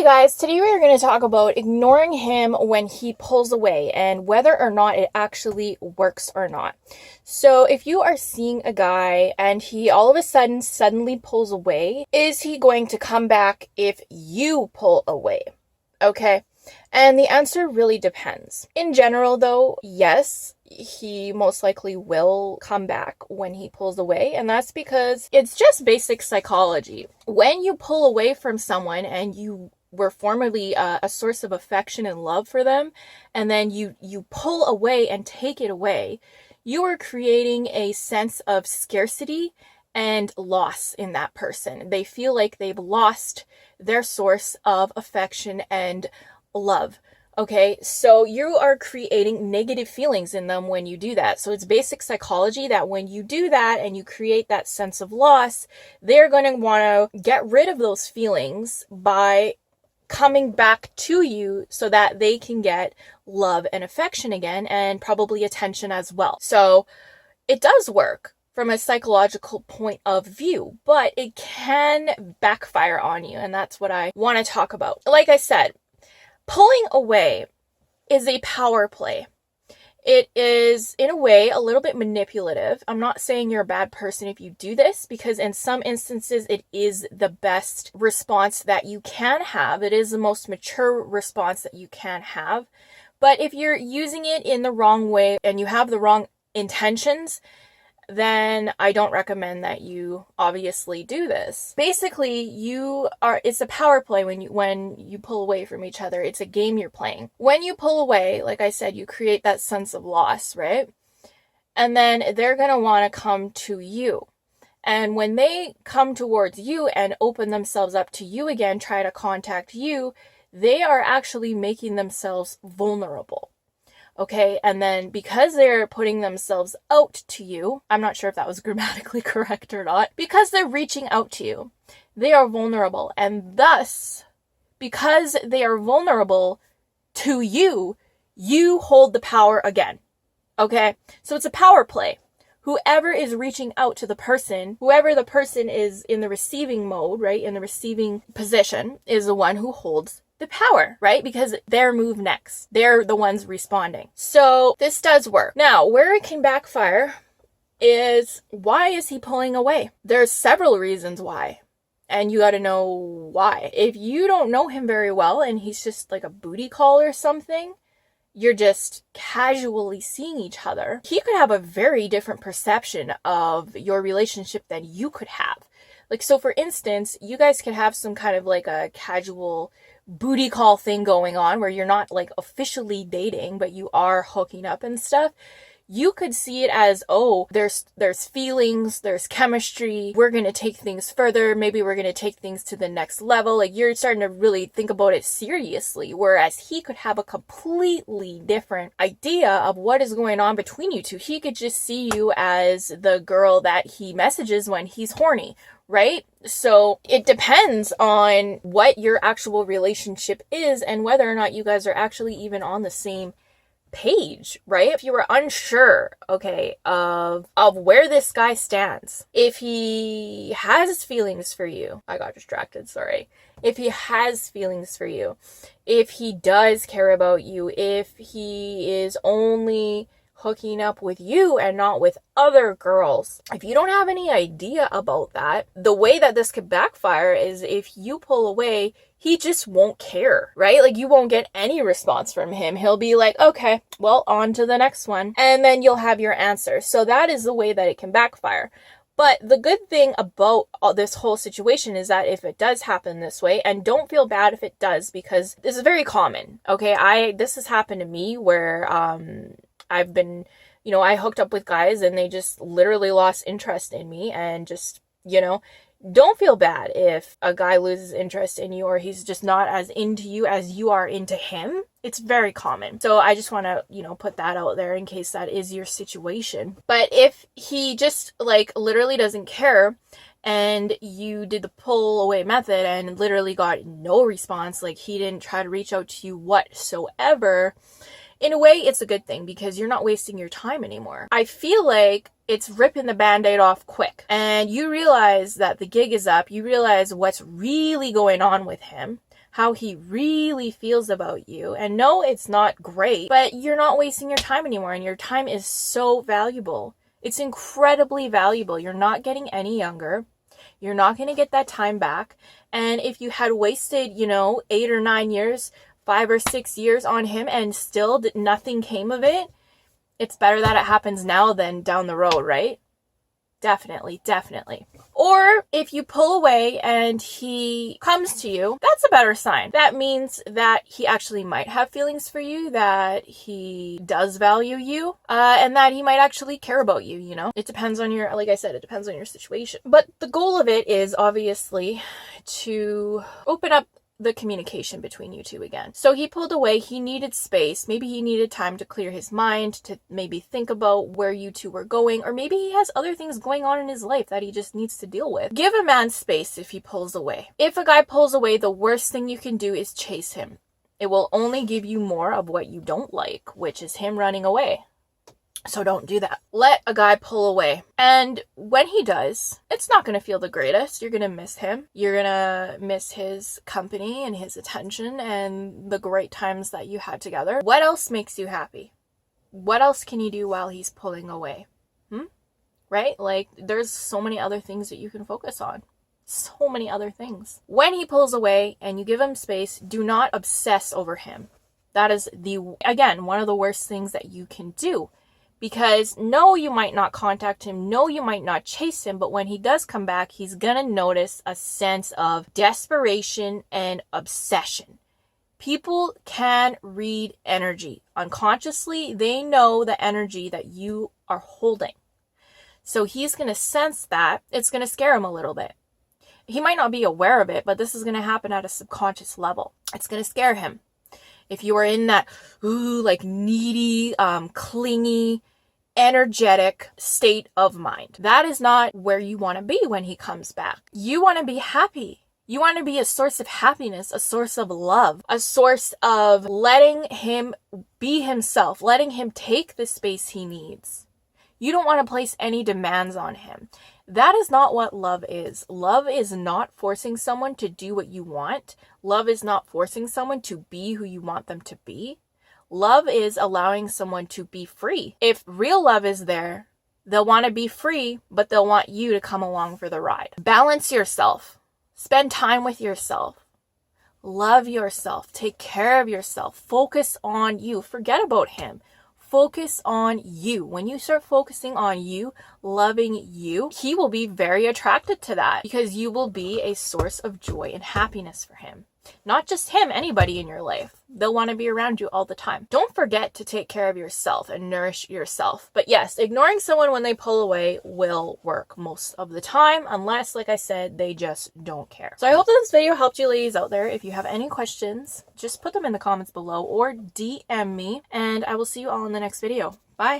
Hey guys, today we are going to talk about ignoring him when he pulls away and whether or not it actually works or not. So if you are seeing a guy and he all of a sudden suddenly pulls away, is he going to come back if you pull away? Okay. And the answer really depends. In general though, yes, he most likely will come back when he pulls away, and that's because it's just basic psychology. When you pull away from someone and you were formerly a source of affection and love for them, and then you pull away and take it away, you are creating a sense of scarcity and loss in that person. They feel like they've lost their source of affection and love. Okay, so you are creating negative feelings in them when you do that. So it's basic psychology that when you do that and you create that sense of loss, they're going to want to get rid of those feelings by coming back to you so that they can get love and affection again, and probably attention as well. So it does work from a psychological point of view, but it can backfire on you, and that's what I want to talk about. Like I said, pulling away is a power play. It is, in a way, a little bit manipulative. I'm not saying you're a bad person if you do this, because in some instances it is the best response that you can have. It is the most mature response that you can have. But if you're using it in the wrong way and you have the wrong intentions, then I don't recommend that you obviously do this. Basically, it's a power play when you pull away from each other. It's a game you're playing. When you pull away, like I said, you create that sense of loss, right? And then they're going to want to come to you. And when they come towards you and open themselves up to you again, try to contact you, they are actually making themselves vulnerable. Okay, and then because they're putting themselves out to you, I'm not sure if that was grammatically correct or not, because they're reaching out to you, they are vulnerable. And thus, because they are vulnerable to you, you hold the power again. Okay, so it's a power play. Whoever is reaching out to the person, whoever the person is in the receiving mode, right, in the receiving position, is the one who holds the power, right? Because their move next. They're the ones responding. So this does work. Now, where it can backfire is, why is he pulling away? There's several reasons why. And you got to know why. If you don't know him very well and he's just like a booty call or something, you're just casually seeing each other, he could have a very different perception of your relationship than you could have. Like, so for instance, you guys could have some kind of like a casual booty call thing going on where you're not like officially dating, but you are hooking up and stuff. You could see it as, oh, there's feelings, there's chemistry, we're going to take things further, maybe we're going to take things to the next level. Like, you're starting to really think about it seriously, whereas he could have a completely different idea of what is going on between you two. He could just see you as the girl that he messages when he's horny, right? So it depends on what your actual relationship is and whether or not you guys are actually even on the same page, right? If you were unsure, okay, of where this guy stands, if he has feelings for you, I got distracted, sorry. If he has feelings for you, if he does care about you, if he is only hooking up with you and not with other girls. If you don't have any idea about that, the way that this could backfire is if you pull away, he just won't care, right? Like, you won't get any response from him. He'll be like, okay, well, on to the next one. And then you'll have your answer. So that is the way that it can backfire. But the good thing about this whole situation is that if it does happen this way, and don't feel bad if it does, because this is very common, okay? This has happened to me where, I've been, I hooked up with guys and they just literally lost interest in me, and just, don't feel bad if a guy loses interest in you or he's just not as into you as you are into him. It's very common. So I just want to, put that out there in case that is your situation. But if he just like literally doesn't care and you did the pull away method and literally got no response, like he didn't try to reach out to you whatsoever, in a way, it's a good thing because you're not wasting your time anymore. I feel like it's ripping the Band-Aid off quick. And you realize that the gig is up. You realize what's really going on with him. how he really feels about you. And no, it's not great, but you're not wasting your time anymore, and your time is so valuable. It's incredibly valuable. You're not getting any younger. You're not going to get that time back. And if you had wasted, 8 or 9 years, 5 or 6 years on him and still nothing came of it, it's better that it happens now than down the road, right? Definitely, definitely. Or if you pull away and he comes to you, that's a better sign. That means that he actually might have feelings for you, that he does value you, and that he might actually care about you, It depends on like I said, it depends on your situation. But the goal of it is obviously to open up the communication between you two again. So he pulled away, he needed space, maybe he needed time to clear his mind, to maybe think about where you two were going, or maybe he has other things going on in his life that he just needs to deal with. Give a man space if he pulls away. If a guy pulls away, the worst thing you can do is chase him. It will only give you more of what you don't like, which is him running away. So don't do that. Let a guy pull away. And when he does, it's not going to feel the greatest. You're going to miss him. You're going to miss his company and his attention and the great times that you had together. What else makes you happy? What else can you do while he's pulling away? Right? Like, there's so many other things that you can focus on. So many other things. When he pulls away and you give him space, do not obsess over him. That is again, one of the worst things that you can do. Because no, you might not contact him, no, you might not chase him, but when he does come back, he's gonna notice a sense of desperation and obsession. People can read energy. Unconsciously, they know the energy that you are holding. So he's gonna sense that. It's gonna scare him a little bit. He might not be aware of it, but this is gonna happen at a subconscious level. It's gonna scare him. If you are in that, needy, clingy, energetic state of mind, that is not where you want to be when he comes back. You want to be happy. You want to be a source of happiness, a source of love, a source of letting him be himself, letting him take the space he needs. You don't want to place any demands on him. That is not what love is. Love is not forcing someone to do what you want. Love is not forcing someone to be who you want them to be. Love is allowing someone to be free. If real love is there, they'll want to be free, but they'll want you to come along for the ride. Balance yourself. Spend time with yourself. Love yourself. Take care of yourself. Focus on you. Forget about him. Focus on you. When you start focusing on you, loving you, he will be very attracted to that because you will be a source of joy and happiness for him. Not just him, anybody in your life. They'll want to be around you all the time. Don't forget to take care of yourself and nourish yourself. But yes, ignoring someone when they pull away will work most of the time, unless, like I said, they just don't care. So I hope that this video helped you ladies out there. If you have any questions, just put them in the comments below or DM me, and I will see you all in the next video.